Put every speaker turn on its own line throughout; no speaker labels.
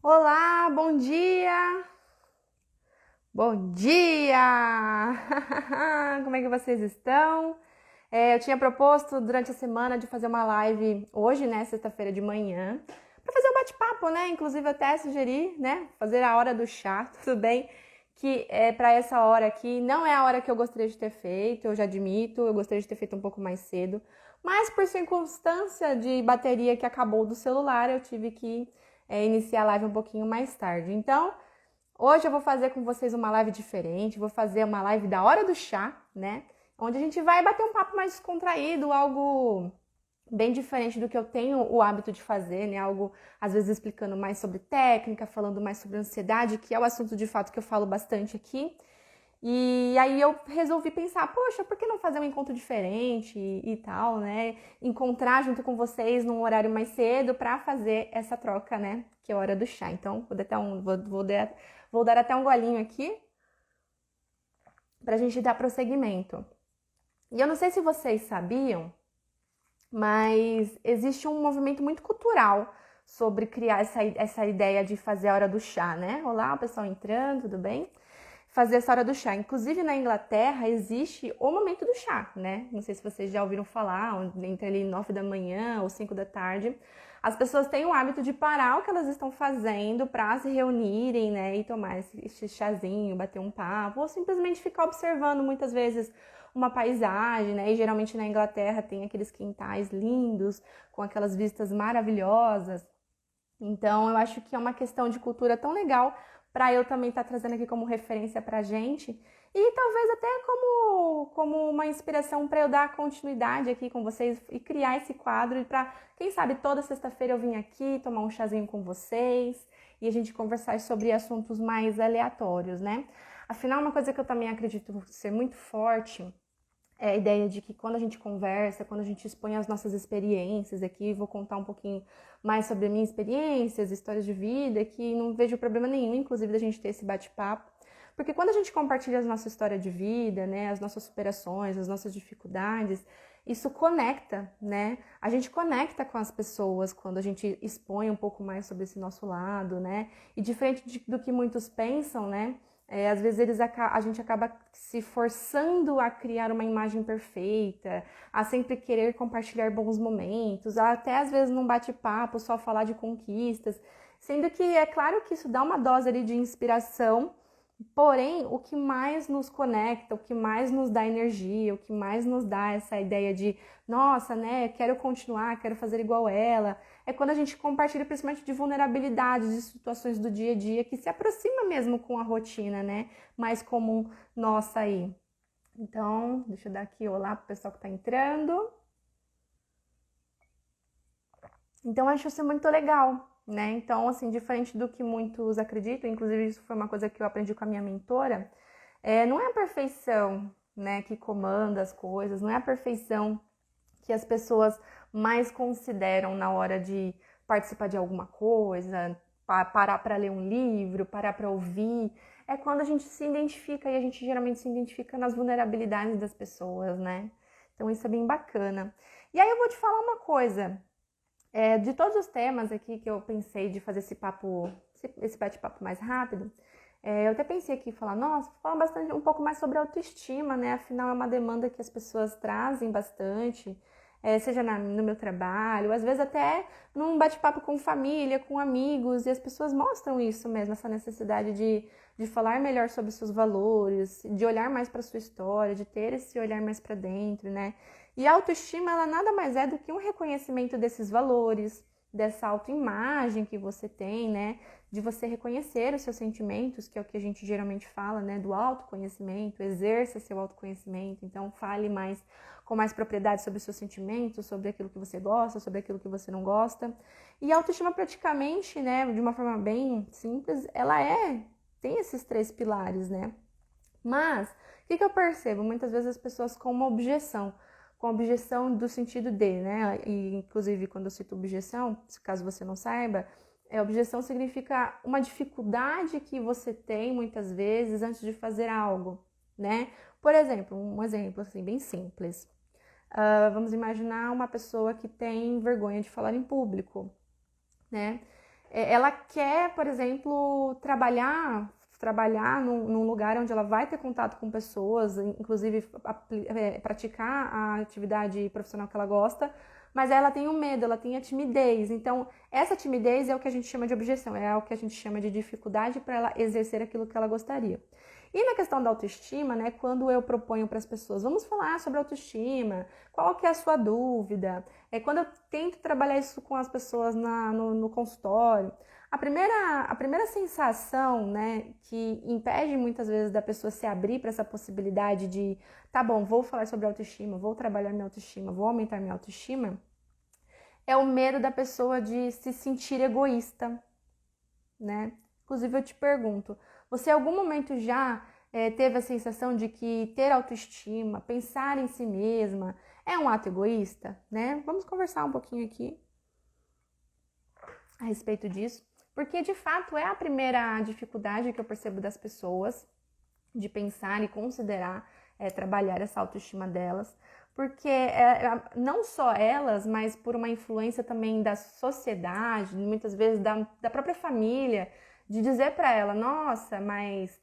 Olá, bom dia! Bom dia! Como é que vocês estão? Eu tinha proposto durante a semana de fazer uma live hoje, né, sexta-feira de manhã, para fazer um bate-papo, né? Inclusive até sugeri, né, fazer a hora do chá, tudo bem? Que é para essa hora aqui, não é a hora que eu gostaria de ter feito, eu já admito, eu gostaria de ter feito um pouco mais cedo, mas por circunstância de bateria que acabou do celular, eu tive que iniciar a live um pouquinho mais tarde. Então, hoje eu vou fazer com vocês uma live diferente, vou fazer uma live da hora do chá, né? Onde a gente vai bater um papo mais descontraído, algo bem diferente do que eu tenho o hábito de fazer, né? Algo, às vezes, explicando mais sobre técnica, falando mais sobre ansiedade, que é o assunto de fato que eu falo bastante aqui. E aí eu resolvi pensar, poxa, por que não fazer um encontro diferente e tal, né? Encontrar junto com vocês num horário mais cedo para fazer essa troca, né? Que é a hora do chá. Então, vou dar até um golinho aqui pra gente dar prosseguimento. E eu não sei se vocês sabiam, mas existe um movimento muito cultural sobre criar essa ideia de fazer a hora do chá, né? Olá, o pessoal entrando, tudo bem? Fazer essa hora do chá. Inclusive na Inglaterra existe o momento do chá, né? Não sei se vocês já ouviram falar, entre ali 9 da manhã ou 5 da tarde. As pessoas têm o hábito de parar o que elas estão fazendo para se reunirem, né? E tomar esse chazinho, bater um papo, ou simplesmente ficar observando muitas vezes uma paisagem, né? E geralmente na Inglaterra tem aqueles quintais lindos, com aquelas vistas maravilhosas. Então, eu acho que é uma questão de cultura tão legal para eu também estar trazendo aqui como referência para a gente e talvez até como uma inspiração para eu dar continuidade aqui com vocês e criar esse quadro e para, quem sabe, toda sexta-feira eu vim aqui tomar um chazinho com vocês e a gente conversar sobre assuntos mais aleatórios, né? Afinal, uma coisa que eu também acredito ser muito forte é a ideia de que quando a gente conversa, quando a gente expõe as nossas experiências aqui, vou contar um pouquinho mais sobre a minha experiência, as histórias de vida, que não vejo problema nenhum, inclusive, da gente ter esse bate-papo. Porque quando a gente compartilha a nossa história de vida, né, as nossas superações, as nossas dificuldades, isso conecta, né? A gente conecta com as pessoas quando a gente expõe um pouco mais sobre esse nosso lado, né? E diferente do que muitos pensam, né? Às vezes a gente acaba se forçando a criar uma imagem perfeita, a sempre querer compartilhar bons momentos, até às vezes num bate-papo só falar de conquistas, sendo que é claro que isso dá uma dose ali de inspiração, porém o que mais nos conecta, o que mais nos dá energia, o que mais nos dá essa ideia de nossa, né, quero continuar, quero fazer igual ela, é quando a gente compartilha principalmente de vulnerabilidades, de situações do dia a dia que se aproxima mesmo com a rotina, né, mais comum nossa aí. Então, deixa eu dar aqui olá pro pessoal que tá entrando. Então, eu acho isso muito legal, né? Então, assim, diferente do que muitos acreditam, inclusive isso foi uma coisa que eu aprendi com a minha mentora, não é a perfeição, né, que comanda as coisas, não é a perfeição que as pessoas mais consideram na hora de participar de alguma coisa, parar para ler um livro, parar para ouvir. É quando a gente se identifica e a gente geralmente se identifica nas vulnerabilidades das pessoas, né? Então isso é bem bacana. E aí eu vou te falar uma coisa. De todos os temas aqui que eu pensei de fazer esse bate-papo mais rápido, eu até pensei aqui em falar, nossa, vou falar um pouco mais sobre autoestima, né? Afinal, é uma demanda que as pessoas trazem bastante, seja no meu trabalho, às vezes até num bate-papo com família, com amigos, e as pessoas mostram isso mesmo, essa necessidade de falar melhor sobre seus valores, de olhar mais para sua história, de ter esse olhar mais para dentro, né? E a autoestima, ela nada mais é do que um reconhecimento desses valores, dessa autoimagem que você tem, né? De você reconhecer os seus sentimentos, que é o que a gente geralmente fala, né? Do autoconhecimento, exerça seu autoconhecimento. Então, fale com mais propriedade sobre os seus sentimentos, sobre aquilo que você gosta, sobre aquilo que você não gosta. E a autoestima, praticamente, né? De uma forma bem simples, tem esses três pilares, né? Mas, o que eu percebo? Muitas vezes as pessoas com objeção do sentido de, né? E, inclusive, quando eu cito objeção, caso você não saiba, objeção significa uma dificuldade que você tem, muitas vezes, antes de fazer algo, né? Por exemplo, um exemplo, assim, bem simples. Vamos imaginar uma pessoa que tem vergonha de falar em público, né? ela quer, por exemplo, trabalhar num lugar onde ela vai ter contato com pessoas, inclusive praticar a atividade profissional que ela gosta, mas ela tem o medo, ela tem a timidez. Então, essa timidez é o que a gente chama de objeção, é o que a gente chama de dificuldade para ela exercer aquilo que ela gostaria. E na questão da autoestima, né, quando eu proponho para as pessoas, vamos falar sobre autoestima, qual que é a sua dúvida? Quando eu tento trabalhar isso com as pessoas no consultório, a primeira sensação, né, que impede muitas vezes da pessoa se abrir para essa possibilidade de, tá bom, vou falar sobre autoestima, vou trabalhar minha autoestima, vou aumentar minha autoestima, é o medo da pessoa de se sentir egoísta, né? Inclusive eu te pergunto, você em algum momento já teve a sensação de que ter autoestima, pensar em si mesma, é um ato egoísta, né? Vamos conversar um pouquinho aqui a respeito disso. Porque, de fato, é a primeira dificuldade que eu percebo das pessoas de pensar e considerar trabalhar essa autoestima delas. Porque não só elas, mas por uma influência também da sociedade, muitas vezes da própria família, de dizer para ela, nossa, mas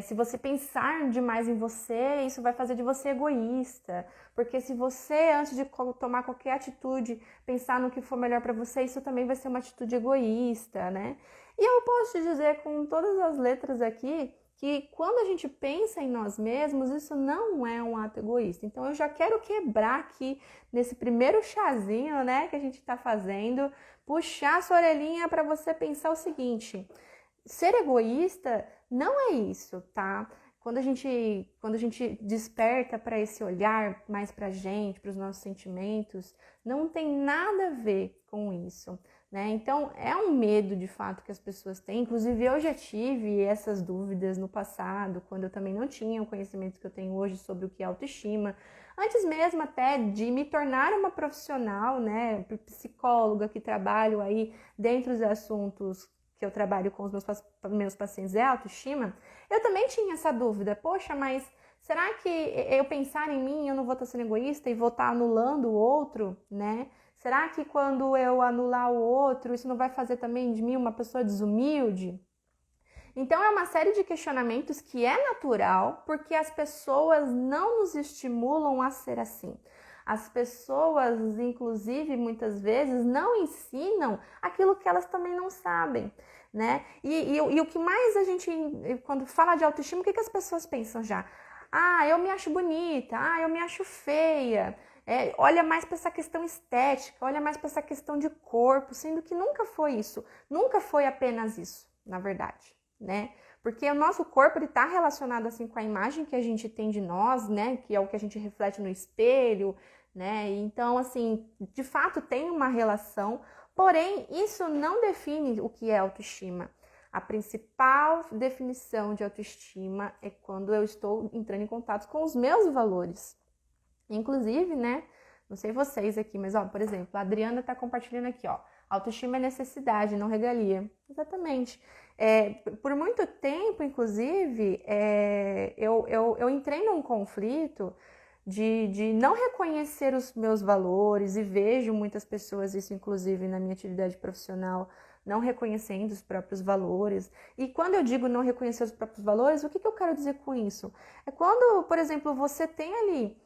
se você pensar demais em você, isso vai fazer de você egoísta. Porque se você, antes de tomar qualquer atitude, pensar no que for melhor para você, isso também vai ser uma atitude egoísta, né? E eu posso te dizer com todas as letras aqui, que quando a gente pensa em nós mesmos, isso não é um ato egoísta. Então eu já quero quebrar aqui nesse primeiro chazinho, né, que a gente está fazendo, puxar a sua orelhinha para você pensar o seguinte: ser egoísta não é isso, tá? Quando a gente desperta para esse olhar mais pra gente, para os nossos sentimentos, não tem nada a ver com isso, né? Então, é um medo de fato que as pessoas têm. Inclusive, eu já tive essas dúvidas no passado, quando eu também não tinha o conhecimento que eu tenho hoje sobre o que é autoestima. Antes mesmo até de me tornar uma profissional, né, psicóloga que trabalho aí dentro dos assuntos que eu trabalho com os meus pacientes é autoestima, eu também tinha essa dúvida. Poxa, mas será que eu pensar em mim, eu não vou estar sendo egoísta e vou estar anulando o outro, né? Será que quando eu anular o outro, isso não vai fazer também de mim uma pessoa desumilde? Então é uma série de questionamentos que é natural, porque as pessoas não nos estimulam a ser assim. As pessoas, inclusive, muitas vezes não ensinam aquilo que elas também não sabem, né? E o que mais a gente, quando fala de autoestima, o que as pessoas pensam já? Ah, eu me acho bonita, ah, eu me acho feia. Olha mais para essa questão estética, olha mais para essa questão de corpo, sendo que nunca foi isso, nunca foi apenas isso, na verdade, né? Porque o nosso corpo está relacionado assim com a imagem que a gente tem de nós, né? Que é o que a gente reflete no espelho, né? Então, assim, de fato tem uma relação, porém, isso não define o que é autoestima. A principal definição de autoestima é quando eu estou entrando em contato com os meus valores. Inclusive, né? Não sei vocês aqui, mas, ó, por exemplo, a Adriana tá compartilhando aqui, ó. Autoestima é necessidade, não regalia. Exatamente. Por muito tempo, inclusive, eu entrei num conflito de não reconhecer os meus valores, e vejo muitas pessoas, isso inclusive na minha atividade profissional, não reconhecendo os próprios valores. E quando eu digo não reconhecer os próprios valores, o que eu quero dizer com isso? É quando, por exemplo, você tem ali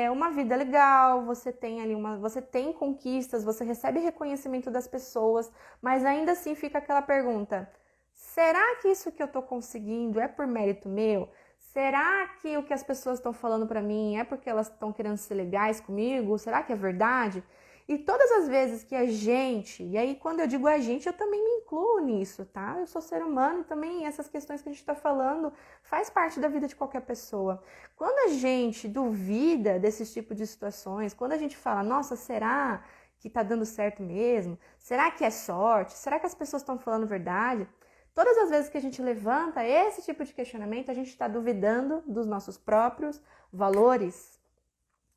uma vida legal, você tem ali você tem conquistas, você recebe reconhecimento das pessoas, mas ainda assim fica aquela pergunta: será que isso que eu tô conseguindo é por mérito meu? Será que o que as pessoas estão falando pra mim é porque elas estão querendo ser legais comigo? Será que é verdade? E todas as vezes que a gente, e aí quando eu digo a gente, eu também me incluo nisso, tá? Eu sou ser humano e também essas questões que a gente está falando faz parte da vida de qualquer pessoa. Quando a gente duvida desses tipos de situações, quando a gente fala, nossa, será que tá dando certo mesmo? Será que é sorte? Será que as pessoas estão falando verdade? Todas as vezes que a gente levanta esse tipo de questionamento, a gente está duvidando dos nossos próprios valores.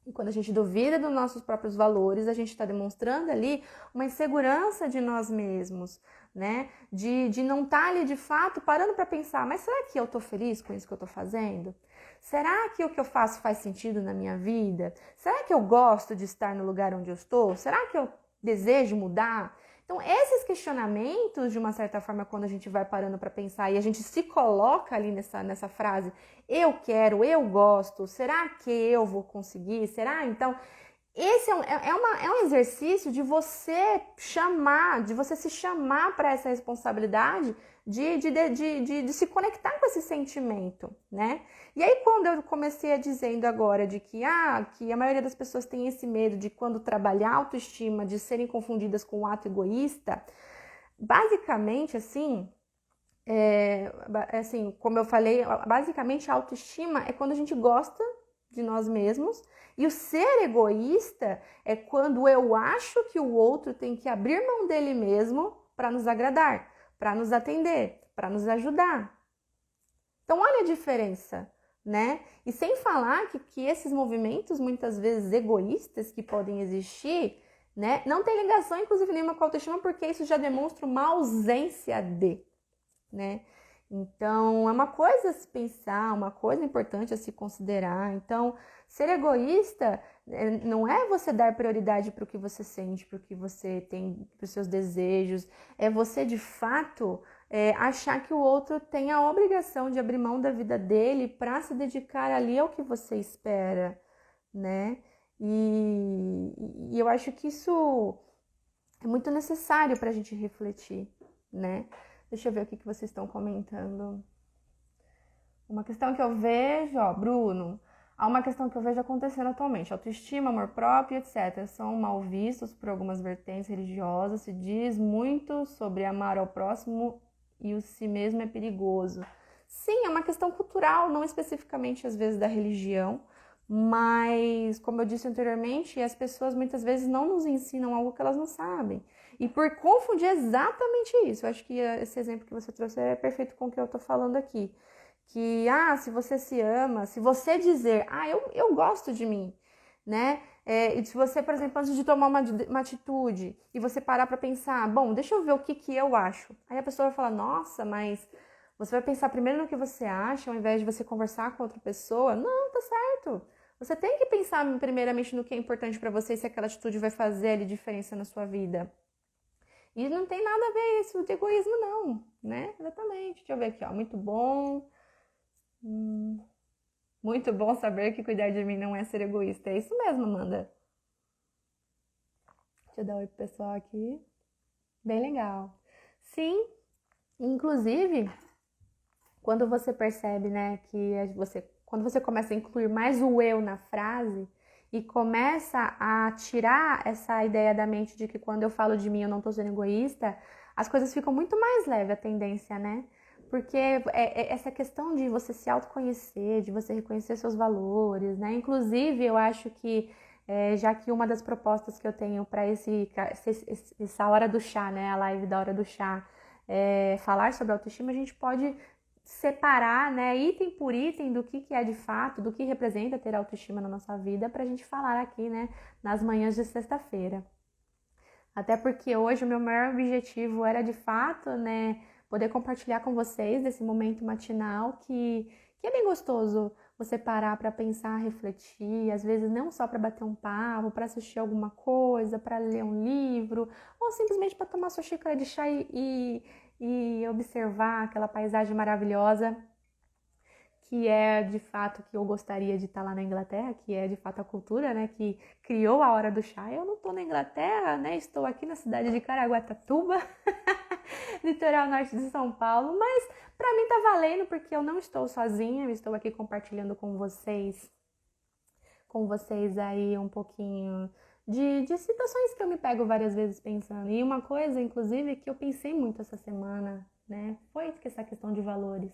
E quando a gente duvida dos nossos próprios valores, a gente está demonstrando ali uma insegurança de nós mesmos, né? De não estar ali de fato parando para pensar, mas será que eu estou feliz com isso que eu estou fazendo? Será que o que eu faço faz sentido na minha vida? Será que eu gosto de estar no lugar onde eu estou? Será que eu desejo mudar? Então, esses questionamentos, de uma certa forma, quando a gente vai parando para pensar e a gente se coloca ali nessa frase, eu quero, eu gosto, será que eu vou conseguir? Será? Então, esse é um exercício de você de você se chamar para essa responsabilidade de se conectar com esse sentimento, né? E aí, quando eu comecei a dizendo agora de que a maioria das pessoas tem esse medo de quando trabalhar a autoestima, de serem confundidas com o ato egoísta, basicamente, assim, como eu falei, basicamente a autoestima é quando a gente gosta de nós mesmos, e o ser egoísta é quando eu acho que o outro tem que abrir mão dele mesmo para nos agradar, para nos atender, para nos ajudar. Então, olha a diferença, né? E sem falar que esses movimentos, muitas vezes egoístas, que podem existir, né, não tem ligação, inclusive, nenhuma com a autoestima, porque isso já demonstra uma ausência de, né? Então, é uma coisa a se pensar, uma coisa importante a se considerar. Então, ser egoísta não é você dar prioridade para o que você sente, para o que você tem, para os seus desejos. É você, de fato, achar que o outro tem a obrigação de abrir mão da vida dele para se dedicar ali ao que você espera, né? E eu acho que isso é muito necessário para a gente refletir, né? Deixa eu ver o que vocês estão comentando. Uma questão que eu vejo, Bruno, há uma questão que eu vejo acontecendo atualmente. Autoestima, amor próprio, etc. são mal vistos por algumas vertentes religiosas. Se diz muito sobre amar ao próximo e o si mesmo é perigoso. Sim, é uma questão cultural, não especificamente às vezes da religião, mas, como eu disse anteriormente, as pessoas muitas vezes não nos ensinam algo que elas não sabem. E por confundir exatamente isso, eu acho que esse exemplo que você trouxe é perfeito com o que eu tô falando aqui. Que, se você se ama, se você dizer, eu gosto de mim, né? E se você, por exemplo, antes de tomar uma atitude, e você parar pra pensar, bom, deixa eu ver o que eu acho. Aí a pessoa vai falar, nossa, mas você vai pensar primeiro no que você acha, ao invés de você conversar com outra pessoa? Não, tá certo. Você tem que pensar primeiramente no que é importante pra você e se aquela atitude vai fazer ali diferença na sua vida. E não tem nada a ver isso de egoísmo, não, né? Exatamente. Deixa eu ver aqui, muito bom. Muito bom saber que cuidar de mim não é ser egoísta. É isso mesmo, Amanda. Deixa eu dar um oi pro pessoal aqui. Bem legal. Sim, inclusive, quando você percebe, né, quando você começa a incluir mais o eu na frase e começa a tirar essa ideia da mente de que quando eu falo de mim eu não tô sendo egoísta, as coisas ficam muito mais leves, a tendência, né? Porque essa questão de você se autoconhecer, de você reconhecer seus valores, né? Inclusive, eu acho que, já que uma das propostas que eu tenho para essa hora do chá, né? A live da hora do chá, falar sobre autoestima, a gente pode separar, né, item por item do que é de fato, do que representa ter autoestima na nossa vida, para a gente falar aqui, né, nas manhãs de sexta-feira. Até porque hoje o meu maior objetivo era, de fato, né, poder compartilhar com vocês desse momento matinal que é bem gostoso você parar para pensar, refletir, às vezes não só para bater um papo, para assistir alguma coisa, para ler um livro, ou simplesmente para tomar sua xícara de chá e observar aquela paisagem maravilhosa que é de fato que eu gostaria de estar lá na Inglaterra, que é de fato a cultura, né, que criou a hora do chá. Eu não estou na Inglaterra, né, estou aqui na cidade de Caraguatatuba, litoral norte de São Paulo, mas para mim tá valendo porque eu não estou sozinha, eu estou aqui compartilhando com vocês aí um pouquinho de situações que eu me pego várias vezes pensando. E uma coisa, inclusive, que eu pensei muito essa semana, né, foi essa questão de valores.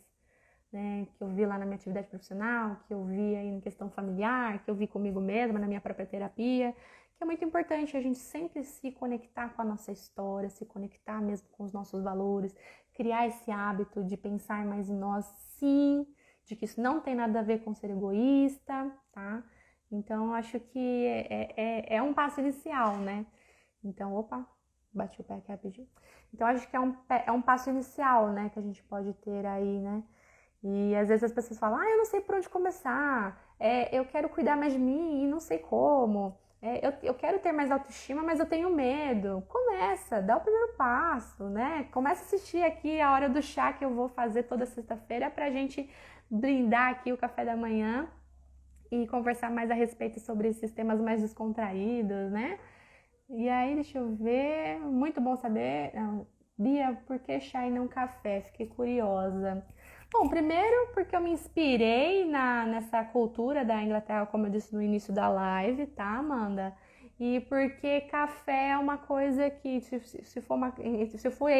Né, que eu vi lá na minha atividade profissional, que eu vi aí em questão familiar, que eu vi comigo mesma, na minha própria terapia, que é muito importante a gente sempre se conectar com a nossa história, se conectar mesmo com os nossos valores, criar esse hábito de pensar mais em nós, sim, de que isso não tem nada a ver com ser egoísta, tá? Então, eu acho que é um passo inicial, né? Então, bati o pé aqui rapidinho. Então, acho que é um passo inicial, né, que a gente pode ter aí, né? E às vezes as pessoas falam, eu não sei por onde começar, eu quero cuidar mais de mim e não sei como, Eu quero ter mais autoestima, mas eu tenho medo. Começa, dá o primeiro passo, né? Começa a assistir aqui a hora do chá que eu vou fazer toda sexta-feira pra gente brindar aqui o café da manhã e conversar mais a respeito sobre esses temas mais descontraídos, né? E aí, deixa eu ver. Muito bom saber. Não, Bia, por que chá e não café? Fiquei curiosa. Bom, primeiro porque eu me inspirei nessa cultura da Inglaterra, como eu disse no início da live, tá, Amanda? E porque café é uma coisa que, se for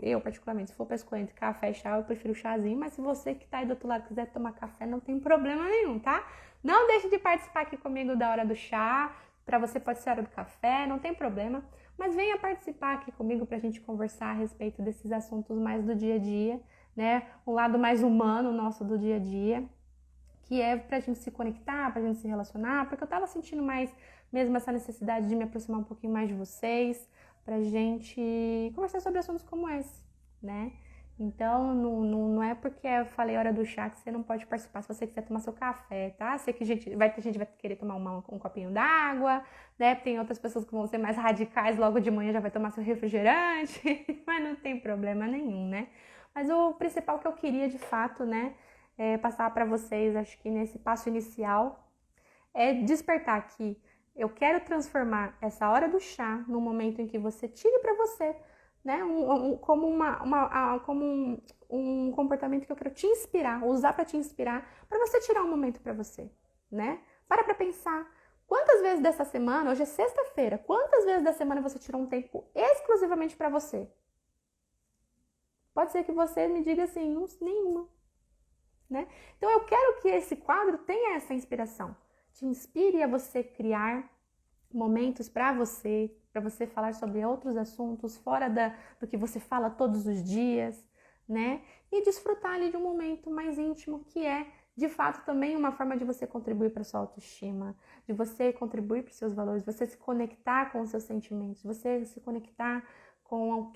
eu particularmente, se for pra escolher entre café e chá, eu prefiro chazinho, mas se você que tá aí do outro lado quiser tomar café, não tem problema nenhum, tá? Não deixe de participar aqui comigo da hora do chá, pra você pode ser a hora do café, não tem problema, mas venha participar aqui comigo pra gente conversar a respeito desses assuntos mais do dia a dia, né? O lado mais humano nosso do dia a dia, que é pra gente se conectar, pra gente se relacionar, porque eu tava sentindo mais mesmo essa necessidade de me aproximar um pouquinho mais de vocês, pra gente conversar sobre assuntos como esse, né? Então, não é porque eu falei hora do chá que você não pode participar se você quiser tomar seu café, tá? Sei que vai ter gente que vai querer tomar um copinho d'água, né? Tem outras pessoas que vão ser mais radicais, logo de manhã já vai tomar seu refrigerante, mas não tem problema nenhum, né? Mas o principal que eu queria, de fato, né, passar para vocês, acho que nesse passo inicial, é despertar que eu quero transformar essa hora do chá num momento em que você tire para você, né, como um comportamento que eu quero te inspirar, usar para te inspirar, para você tirar um momento para você, né? Para pensar. Quantas vezes dessa semana, hoje é sexta-feira, quantas vezes da semana você tirou um tempo exclusivamente para você? Pode ser que você me diga assim, nenhuma, né? Então eu quero que esse quadro tenha essa inspiração, te inspire a você criar momentos para você falar sobre outros assuntos fora do que você fala todos os dias, né? E desfrutar ali de um momento mais íntimo que é, de fato, também uma forma de você contribuir para sua autoestima, de você contribuir para os seus valores, você se conectar com os seus sentimentos, você se conectar com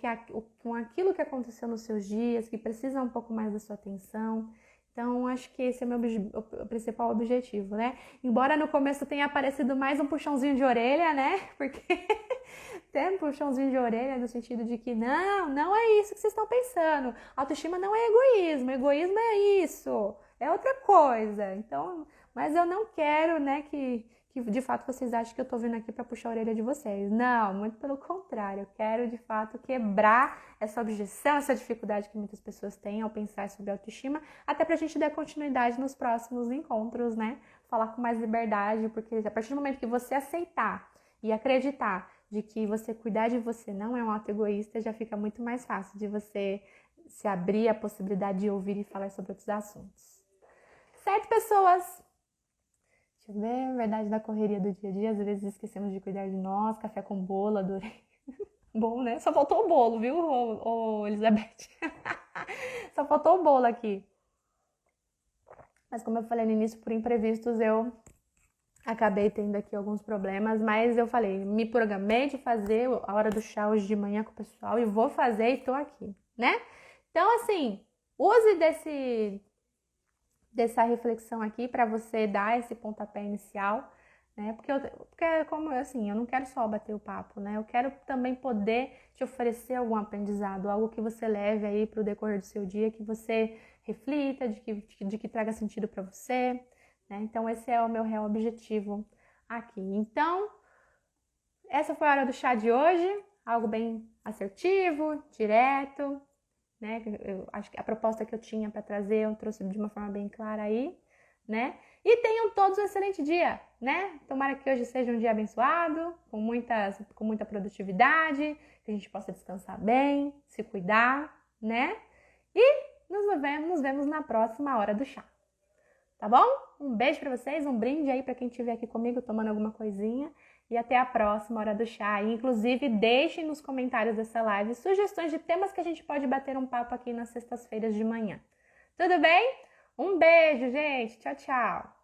aquilo que aconteceu nos seus dias, que precisa um pouco mais da sua atenção. Então, acho que esse é o principal objetivo, né? Embora no começo tenha aparecido mais um puxãozinho de orelha, né? Porque tem um puxãozinho de orelha no sentido de que não é isso que vocês estão pensando. Autoestima não é egoísmo é isso, é outra coisa. Então, mas eu não quero, né, que de fato vocês achem que eu tô vindo aqui para puxar a orelha de vocês. Não, muito pelo contrário. Eu quero de fato quebrar essa objeção, essa dificuldade que muitas pessoas têm ao pensar sobre autoestima, até pra gente dar continuidade nos próximos encontros, né? Falar com mais liberdade, porque a partir do momento que você aceitar e acreditar de que você cuidar de você não é um ato egoísta, já fica muito mais fácil de você se abrir a possibilidade de ouvir e falar sobre outros assuntos. Certo, pessoas? Deixa eu ver, verdade da correria do dia a dia, às vezes esquecemos de cuidar de nós, café com bolo, adorei. Bom, né? Só faltou o bolo, viu, Elizabeth? Só faltou o bolo aqui. Mas como eu falei no início, por imprevistos, eu acabei tendo aqui alguns problemas, mas eu falei, me programei de fazer a hora do chá hoje de manhã com o pessoal e vou fazer e tô aqui, né? Então, assim, use dessa reflexão aqui para você dar esse pontapé inicial, né? Porque como assim, eu não quero só bater o papo, né? Eu quero também poder te oferecer algum aprendizado, algo que você leve aí para o decorrer do seu dia, que você reflita, de que traga sentido para você, né? Então esse é o meu real objetivo aqui. Então, essa foi a hora do chá de hoje, algo bem assertivo, direto, né? Eu acho que a proposta que eu tinha para trazer, eu trouxe de uma forma bem clara aí, né? E tenham todos um excelente dia, né? Tomara que hoje seja um dia abençoado, com muita produtividade, que a gente possa descansar bem, se cuidar, né? E nos vemos na próxima hora do chá. Tá bom? Um beijo para vocês, um brinde aí para quem estiver aqui comigo tomando alguma coisinha. E até a próxima hora do chá. E, inclusive, deixem nos comentários dessa live sugestões de temas que a gente pode bater um papo aqui nas sextas-feiras de manhã. Tudo bem? Um beijo, gente. Tchau, tchau.